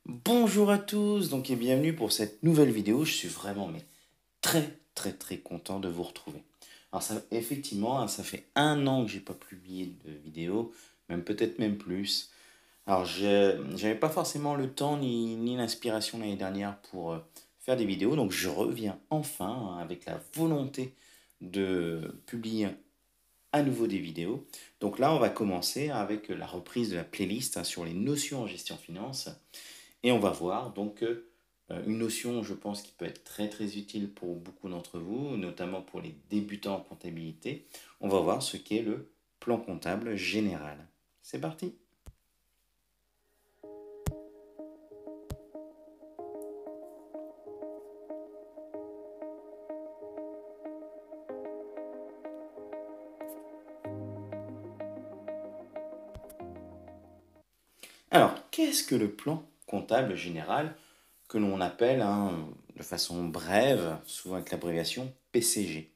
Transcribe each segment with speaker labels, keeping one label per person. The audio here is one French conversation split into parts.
Speaker 1: Bonjour à tous, et bienvenue pour cette nouvelle vidéo. Je suis vraiment très content de vous retrouver. Alors ça, effectivement, ça fait 1 an que j'ai pas publié de vidéo, peut-être même plus. Alors j'avais pas forcément le temps ni l'inspiration l'année dernière pour faire des vidéos, donc je reviens enfin avec la volonté de publier à nouveau des vidéos. Donc là, on va commencer avec la reprise de la playlist sur les notions en gestion finance. Et on va voir une notion, je pense, qui peut être très utile pour beaucoup d'entre vous, notamment pour les débutants en comptabilité. On va voir ce qu'est le plan comptable général. C'est parti! Alors, qu'est-ce que le plan comptable général que l'on appelle de façon brève, souvent avec l'abréviation PCG?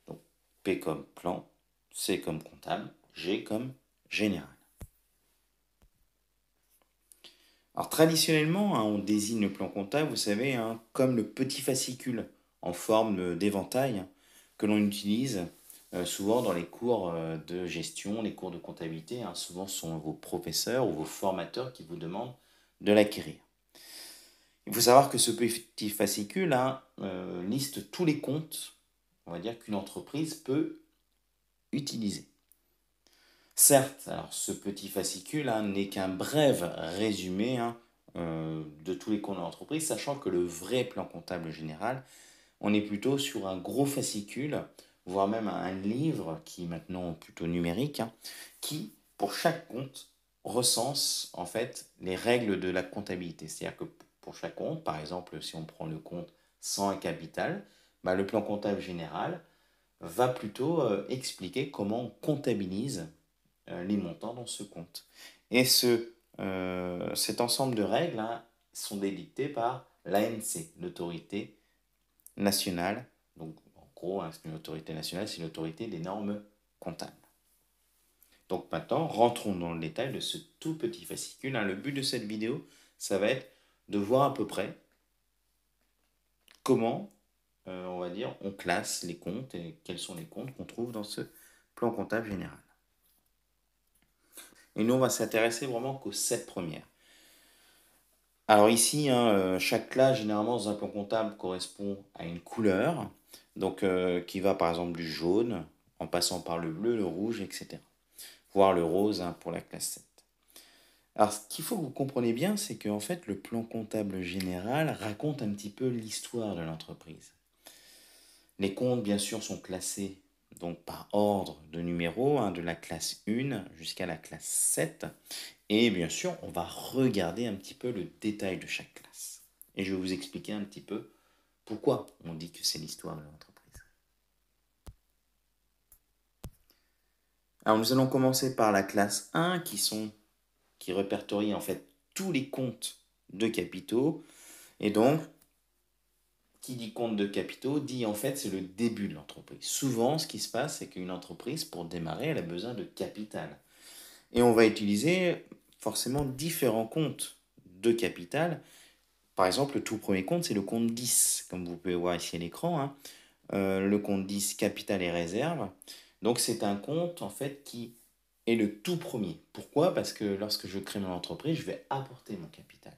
Speaker 1: Donc, P comme plan, C comme comptable, G comme général. Alors traditionnellement, on désigne le plan comptable, vous savez, comme le petit fascicule en forme d'éventail que l'on utilise souvent dans les cours de gestion, les cours de comptabilité. Souvent, ce sont vos professeurs ou vos formateurs qui vous demandent de l'acquérir. Il faut savoir que ce petit fascicule liste tous les comptes, on va dire, qu'une entreprise peut utiliser. Certes, alors ce petit fascicule n'est qu'un bref résumé de tous les comptes de l'entreprise, sachant que le vrai plan comptable général, on est plutôt sur un gros fascicule, voire même un livre qui est maintenant plutôt numérique, qui, pour chaque compte, recense en fait les règles de la comptabilité. C'est-à-dire que pour chaque compte, par exemple, si on prend le compte sans un capital, le plan comptable général va plutôt expliquer comment on comptabilise les montants dans ce compte. Et cet ensemble de règles sont dédictées par l'ANC, l'autorité nationale. Donc, en gros, c'est une autorité nationale, c'est l'autorité des normes comptables. Donc maintenant, rentrons dans le détail de ce tout petit fascicule. Le but de cette vidéo, ça va être de voir à peu près comment, on va dire, on classe les comptes et quels sont les comptes qu'on trouve dans ce plan comptable général. Et nous, on va s'intéresser vraiment qu'aux 7 premières. Alors ici, chaque classe, généralement, dans un plan comptable, correspond à une couleur, donc qui va par exemple du jaune, en passant par le bleu, le rouge, etc. Voire le rose pour la classe 7. Alors ce qu'il faut que vous compreniez bien, c'est qu'en fait, le plan comptable général raconte un petit peu l'histoire de l'entreprise. Les comptes, bien sûr, sont classés donc par ordre de numéro, de la classe 1 jusqu'à la classe 7. Et bien sûr, on va regarder un petit peu le détail de chaque classe. Et je vais vous expliquer un petit peu pourquoi on dit que c'est l'histoire de l'entreprise. Alors nous allons commencer par la classe 1 qui répertorie en fait tous les comptes de capitaux. Et donc, qui dit compte de capitaux dit en fait c'est le début de l'entreprise. Souvent, ce qui se passe, c'est qu'une entreprise, pour démarrer, elle a besoin de capital. Et on va utiliser forcément différents comptes de capital. Par exemple, le tout premier compte, c'est le compte 10, comme vous pouvez voir ici à l'écran. Le compte 10, capital et réserve. Donc c'est un compte en fait qui est le tout premier. Pourquoi? Parce que lorsque je crée mon entreprise, je vais apporter mon capital.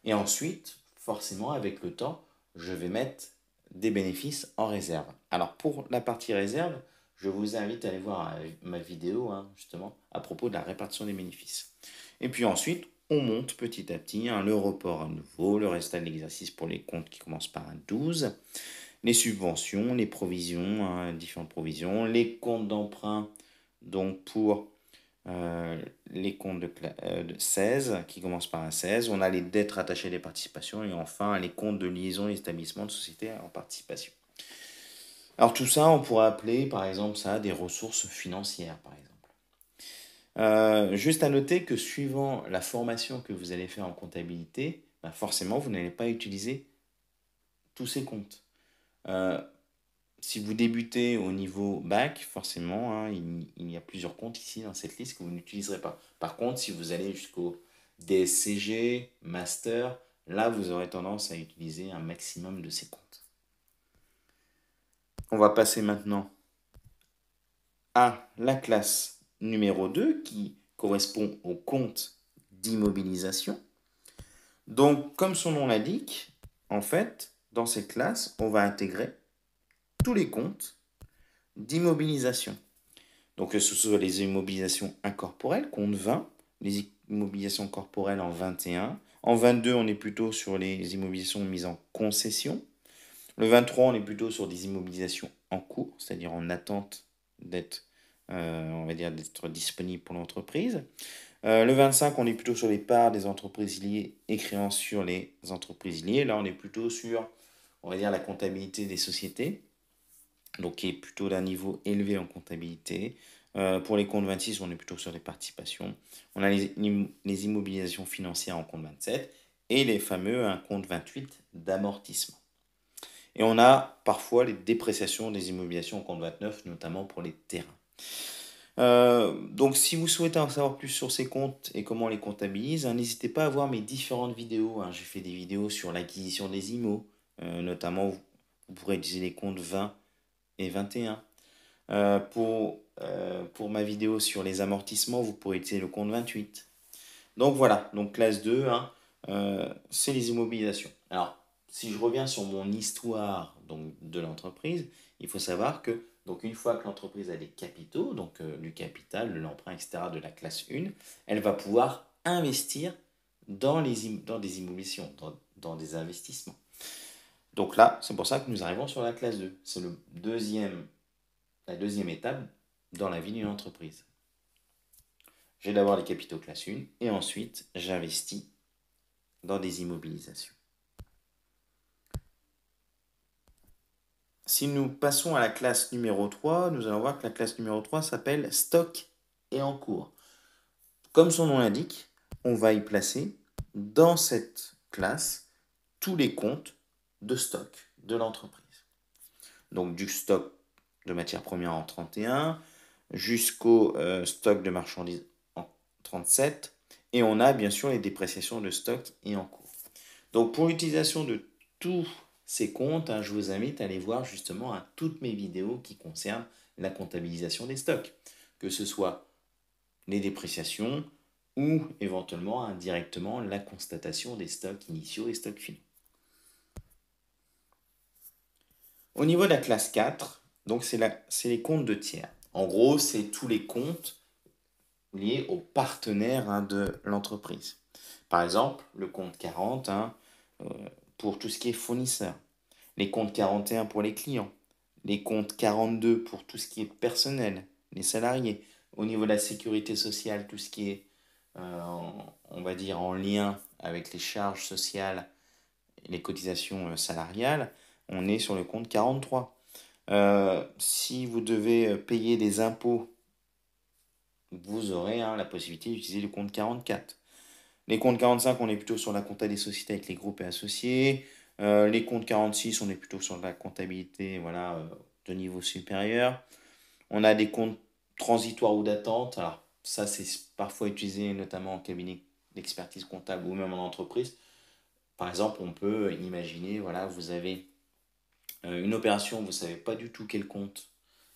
Speaker 1: Et ensuite, forcément, avec le temps, je vais mettre des bénéfices en réserve. Alors pour la partie réserve, je vous invite à aller voir ma vidéo justement à propos de la répartition des bénéfices. Et puis ensuite, on monte petit à petit le report à nouveau, le résultat de l'exercice pour les comptes qui commencent par un 12, les subventions, les provisions, différentes provisions, les comptes d'emprunt, donc pour les comptes de 16 qui commencent par un 16. On a les dettes rattachées à des participations et enfin les comptes de liaison et établissements de sociétés en participation. Alors tout ça, on pourrait appeler par exemple ça des ressources financières par exemple. Juste à noter que suivant la formation que vous allez faire en comptabilité, forcément vous n'allez pas utiliser tous ces comptes. Si vous débutez au niveau bac, forcément, il y a plusieurs comptes ici dans cette liste que vous n'utiliserez pas. Par contre, si vous allez jusqu'au DSCG, master, là vous aurez tendance à utiliser un maximum de ces comptes. On va passer maintenant à la classe numéro 2 qui correspond au compte d'immobilisation. Donc, comme son nom l'indique, en fait, dans cette classe, on va intégrer tous les comptes d'immobilisation. Donc, que ce soit les immobilisations incorporelles, compte 20, les immobilisations corporelles en 21. En 22, on est plutôt sur les immobilisations mises en concession. Le 23, on est plutôt sur des immobilisations en cours, c'est-à-dire en attente d'être, on va dire, d'être disponible pour l'entreprise. Le 25, on est plutôt sur les parts des entreprises liées et créances sur les entreprises liées. Là, on est plutôt sur, on va dire, la comptabilité des sociétés, donc qui est plutôt d'un niveau élevé en comptabilité. Pour les comptes 26, on est plutôt sur les participations. On a les immobilisations financières en compte 27 et les fameux un compte 28 d'amortissement. Et on a parfois les dépréciations des immobilisations en compte 29, notamment pour les terrains. Donc si vous souhaitez en savoir plus sur ces comptes et comment on les comptabilise, n'hésitez pas à voir mes différentes vidéos. J'ai fait des vidéos sur l'acquisition des IMO, notamment vous pourrez utiliser les comptes 20 et 21. Pour ma vidéo sur les amortissements, vous pourrez utiliser le compte 28. Donc voilà, donc classe 2, c'est les immobilisations. Alors, si je reviens sur mon histoire donc, de l'entreprise, il faut savoir que donc, une fois que l'entreprise a des capitaux, donc du capital, de l'emprunt, etc., de la classe 1, elle va pouvoir investir dans des immobilisations, dans des investissements. Donc là, c'est pour ça que nous arrivons sur la classe 2. C'est la deuxième étape dans la vie d'une entreprise. J'ai d'abord les capitaux classe 1 et ensuite j'investis dans des immobilisations. Si nous passons à la classe numéro 3, nous allons voir que la classe numéro 3 s'appelle stock et en cours. Comme son nom l'indique, on va y placer dans cette classe tous les comptes de stock de l'entreprise. Donc du stock de matières premières en 31 jusqu'au stock de marchandises en 37. Et on a bien sûr les dépréciations de stock et en cours. Donc pour l'utilisation de tous ces comptes, je vous invite à aller voir justement toutes mes vidéos qui concernent la comptabilisation des stocks. Que ce soit les dépréciations ou éventuellement indirectement la constatation des stocks initiaux et stocks finaux. Au niveau de la classe 4, donc c'est les comptes de tiers. En gros, c'est tous les comptes liés aux partenaires de l'entreprise. Par exemple, le compte 40 pour tout ce qui est fournisseur, les comptes 41 pour les clients, les comptes 42 pour tout ce qui est personnel, les salariés. Au niveau de la sécurité sociale, tout ce qui est, on va dire, en lien avec les charges sociales et les cotisations salariales, on est sur le compte 43. Si vous devez payer des impôts, vous aurez la possibilité d'utiliser le compte 44. Les comptes 45, on est plutôt sur la compta des sociétés avec les groupes et associés. Les comptes 46, on est plutôt sur la comptabilité de niveau supérieur. On a des comptes transitoires ou d'attente. Alors, ça, c'est parfois utilisé notamment en cabinet d'expertise comptable ou même en entreprise. Par exemple, on peut imaginer, vous avez une opération, vous ne savez pas du tout quel compte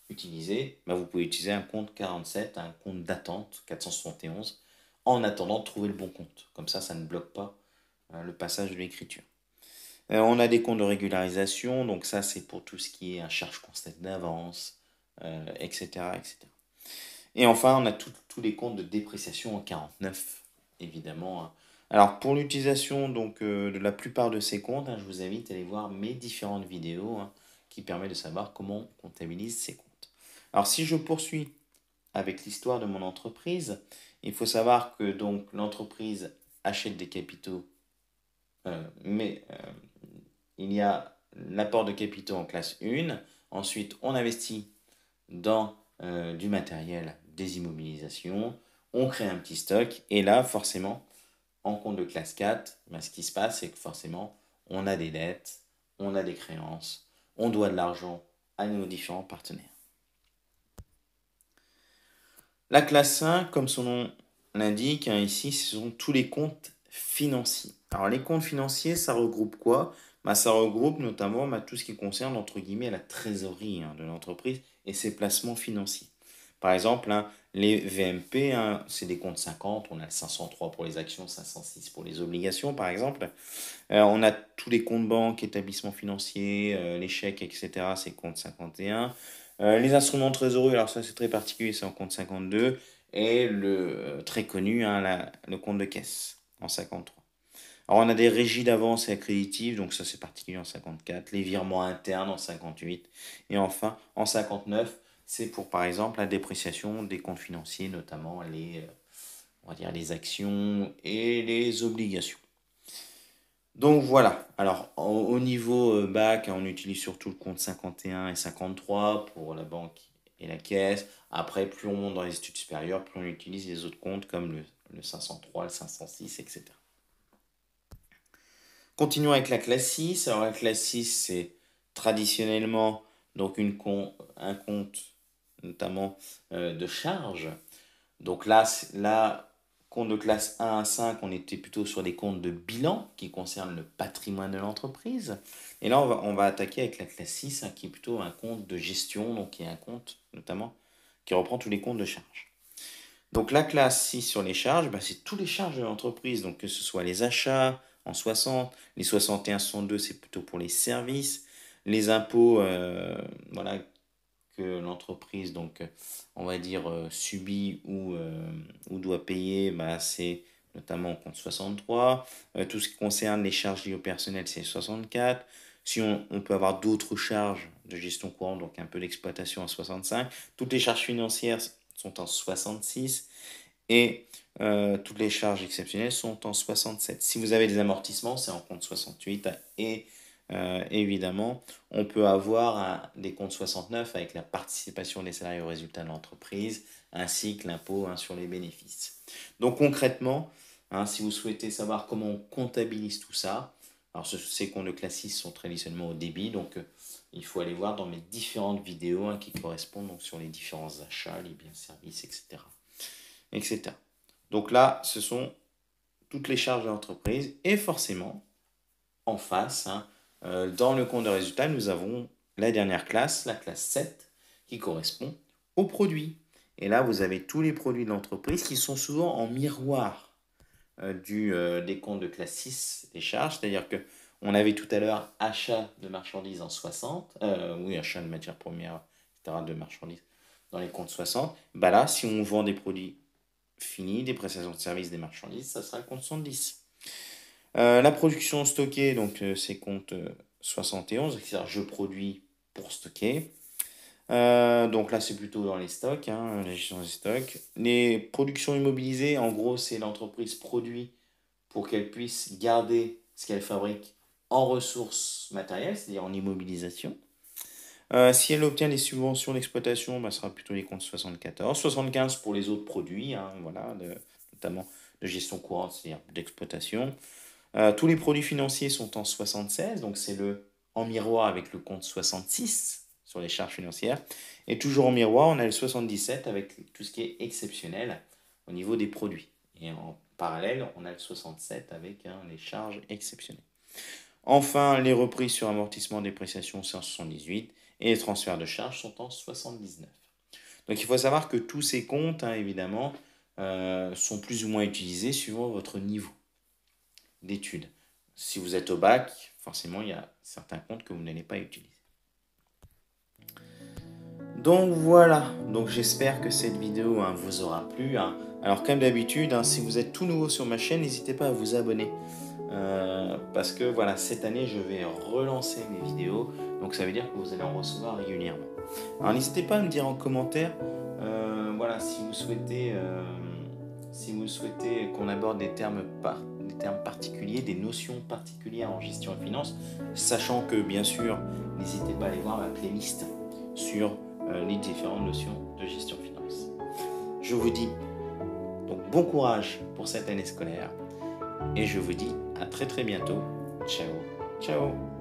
Speaker 1: utiliser. Vous pouvez utiliser un compte 47, un compte d'attente 471, en attendant de trouver le bon compte. Comme ça ne bloque pas le passage de l'écriture. On a des comptes de régularisation, donc ça c'est pour tout ce qui est un charge constatée d'avance, etc., etc. Et enfin, on a tous les comptes de dépréciation en 49, évidemment. Alors pour l'utilisation de la plupart de ces comptes, je vous invite à aller voir mes différentes vidéos qui permettent de savoir comment on comptabilise ces comptes. Alors si je poursuis avec l'histoire de mon entreprise, il faut savoir que donc l'entreprise achète des capitaux, mais il y a l'apport de capitaux en classe 1. Ensuite, on investit dans du matériel, des immobilisations. On crée un petit stock. Et là, forcément, en compte de classe 4, ce qui se passe, c'est que forcément, on a des dettes, on a des créances, on doit de l'argent à nos différents partenaires. La classe 5, comme son nom indique ici, ce sont tous les comptes financiers. Alors les comptes financiers, ça regroupe quoi? Ça regroupe notamment tout ce qui concerne, entre guillemets, la trésorerie de l'entreprise et ses placements financiers. Par exemple, les VMP, c'est des comptes 50, on a le 503 pour les actions, 506 pour les obligations, par exemple. On a tous les comptes banques, établissements financiers, les chèques, etc., c'est compte 51. Les instruments de trésorerie, alors ça c'est très particulier, c'est en compte 52. Et le très connu, le compte de caisse en 53. Alors on a des régies d'avance et accréditives, donc ça c'est particulier en 54. Les virements internes en 58. Et enfin, en 59, c'est pour par exemple la dépréciation des comptes financiers, notamment on va dire les actions et les obligations. Donc voilà, alors au niveau bac, on utilise surtout le compte 51 et 53 pour la banque et la caisse. Après, plus on monte dans les études supérieures, plus on utilise les autres comptes comme le 503, le 506, etc. Continuons avec la classe 6. Alors la classe 6, c'est traditionnellement donc un compte notamment de charge. Donc là, compte de classe 1 à 5, on était plutôt sur des comptes de bilan qui concernent le patrimoine de l'entreprise. Et là, on va attaquer avec la classe 6, qui est plutôt un compte de gestion, donc qui est un compte notamment qui reprend tous les comptes de charge. Donc la classe 6 sur les charges, c'est tous les charges de l'entreprise, donc que ce soit les achats en 60, les 61, 62, c'est plutôt pour les services, les impôts, voilà, que l'entreprise, donc on va dire, subit ou doit payer, c'est notamment au compte 63. Tout ce qui concerne les charges liées au personnel, c'est 64. Si on peut avoir d'autres charges de gestion courante, donc un peu d'exploitation à 65. Toutes les charges financières sont en 66. Et toutes les charges exceptionnelles sont en 67. Si vous avez des amortissements, c'est en compte 68. Et évidemment, on peut avoir des comptes 69 avec la participation des salariés au résultat de l'entreprise, ainsi que l'impôt sur les bénéfices. Donc concrètement, si vous souhaitez savoir comment on comptabilise tout ça, alors ces comptes de classe 6 sont traditionnellement au débit, donc il faut aller voir dans mes différentes vidéos qui correspondent donc sur les différents achats, les biens services, etc. etc. Donc là, ce sont toutes les charges de l'entreprise et forcément, en face, dans le compte de résultat, nous avons la dernière classe, la classe 7, qui correspond aux produits. Et là, vous avez tous les produits de l'entreprise qui sont souvent en miroir des comptes de classe 6 des charges. C'est-à-dire que on avait tout à l'heure achat de marchandises en 60, achat de matières premières, etc., de marchandises dans les comptes 60. Là, si on vend des produits finis, des prestations de services, des marchandises, ça sera le compte 110. La production stockée, donc c'est compte 71, c'est-à-dire je produis pour stocker. Donc là, c'est plutôt dans les stocks, la gestion des stocks. Les productions immobilisées, en gros, c'est l'entreprise produit pour qu'elle puisse garder ce qu'elle fabrique en ressources matérielles, c'est-à-dire en immobilisation. Si elle obtient des subventions d'exploitation, ce sera plutôt les comptes 74. 75 pour les autres produits, voilà, notamment de gestion courante, c'est-à-dire d'exploitation. Tous les produits financiers sont en 76, donc c'est en miroir avec le compte 66 sur les charges financières. Et toujours en miroir, on a le 77 avec tout ce qui est exceptionnel au niveau des produits. Et en parallèle, on a le 67 avec les charges exceptionnelles. Enfin, les reprises sur amortissement dépréciation, c'est en 78. Et les transferts de charges sont en 79. Donc il faut savoir que tous ces comptes, évidemment, sont plus ou moins utilisés suivant votre niveau d'études. Si vous êtes au bac, forcément, il y a certains comptes que vous n'allez pas utiliser. Donc voilà, donc j'espère que cette vidéo vous aura plu. Alors comme d'habitude, si vous êtes tout nouveau sur ma chaîne, n'hésitez pas à vous abonner. Parce que voilà, cette année, je vais relancer mes vidéos. Donc ça veut dire que vous allez en recevoir régulièrement. Alors n'hésitez pas à me dire en commentaire voilà, si vous souhaitez qu'on aborde des termes particuliers, des notions particulières en gestion et finance, sachant que bien sûr, n'hésitez pas à aller voir ma playlist sur les différentes notions de gestion finance. Je vous dis donc bon courage pour cette année scolaire et je vous dis à très très bientôt. Ciao, ciao.